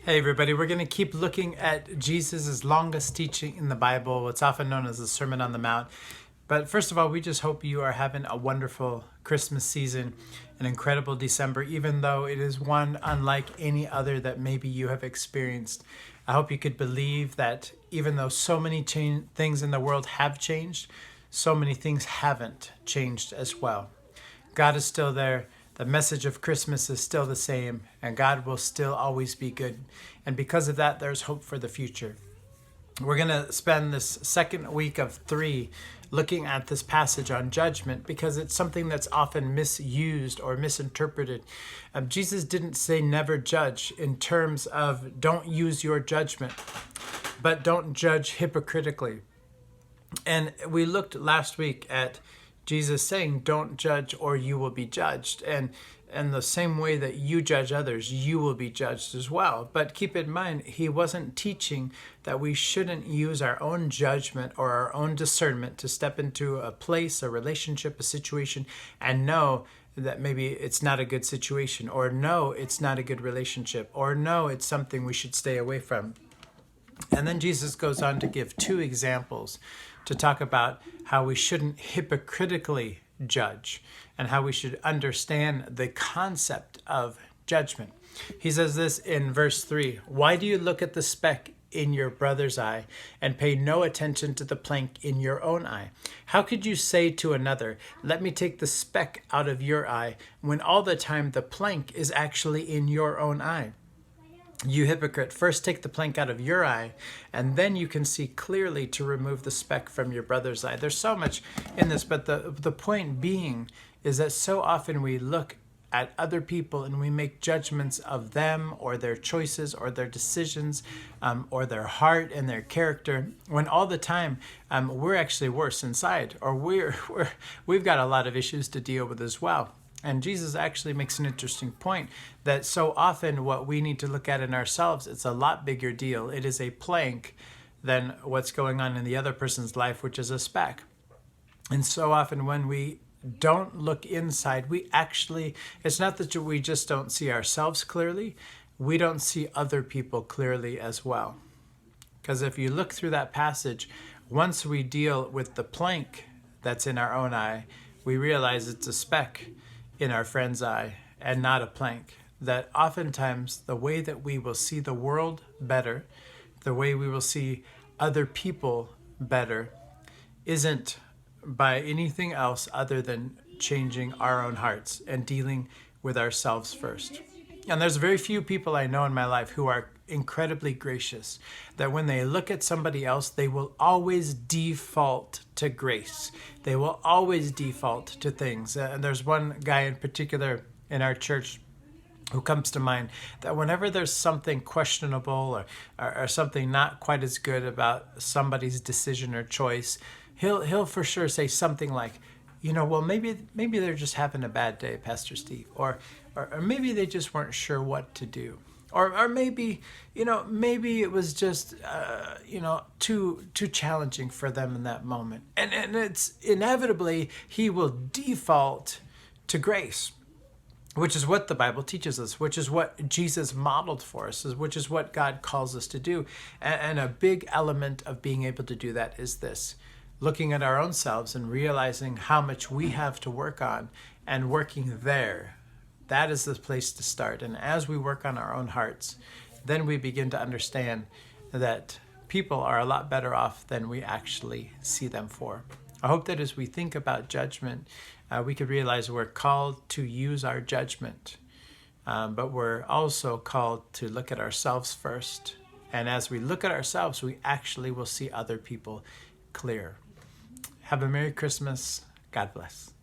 Hey everybody, we're going to keep looking at Jesus' longest teaching in the Bible, what's often known as the Sermon on the Mount. But first of all, we just hope you are having a wonderful Christmas season, an incredible December, even though it is one unlike any other that maybe you have experienced. I hope you could believe that even though so many things in the world have changed, so many things haven't changed as well. God is still there. The message of Christmas is still the same, and God will still always be good. And because of that, there's hope for the future. We're going to spend this second week of 3 looking at this passage on judgment because it's something that's often misused or misinterpreted. Jesus didn't say never judge in terms of don't use your judgment, but don't judge hypocritically. And we looked last week at Jesus saying, don't judge or you will be judged. And the same way that you judge others, you will be judged as well. But keep in mind, he wasn't teaching that we shouldn't use our own judgment or our own discernment to step into a place, a relationship, a situation, and know that maybe it's not a good situation, or no, it's not a good relationship, or no, it's something we should stay away from. And then Jesus goes on to give 2 examples to talk about how we shouldn't hypocritically judge and how we should understand the concept of judgment. He says this in verse 3, "Why do you look at the speck in your brother's eye and pay no attention to the plank in your own eye? How could you say to another, 'Let me take the speck out of your eye,' when all the time the plank is actually in your own eye? You hypocrite, first take the plank out of your eye, and then you can see clearly to remove the speck from your brother's eye." There's so much in this, but the point being is that so often we look at other people and we make judgments of them or their choices or their decisions or their heart and their character, when all the time we're actually worse inside, or we've got a lot of issues to deal with as well. And Jesus actually makes an interesting point that so often what we need to look at in ourselves, it's a lot bigger deal. It is a plank than what's going on in the other person's life, which is a speck. And so often when we don't look inside, it's not that we just don't see ourselves clearly, we don't see other people clearly as well. Because if you look through that passage, once we deal with the plank that's in our own eye, we realize it's a speck in our friend's eye and not a plank. That oftentimes the way that we will see the world better, the way we will see other people better, isn't by anything else other than changing our own hearts and dealing with ourselves first. And there's very few people I know in my life who are incredibly gracious, that when they look at somebody else, they will always default to grace. They will always default to things. And there's one guy in particular in our church who comes to mind, that whenever there's something questionable or something not quite as good about somebody's decision or choice, he'll for sure say something like, well, maybe they're just having a bad day, Pastor Steve, or maybe they just weren't sure what to do. Or maybe, maybe it was just, too challenging for them in that moment. And it's inevitably, he will default to grace, which is what the Bible teaches us, which is what Jesus modeled for us, which is what God calls us to do. And a big element of being able to do that is this: looking at our own selves and realizing how much we have to work on and working there. That is the place to start. And as we work on our own hearts, then we begin to understand that people are a lot better off than we actually see them for. I hope that as we think about judgment, we could realize we're called to use our judgment, but we're also called to look at ourselves first. And as we look at ourselves, we actually will see other people clear. Have a Merry Christmas. God bless.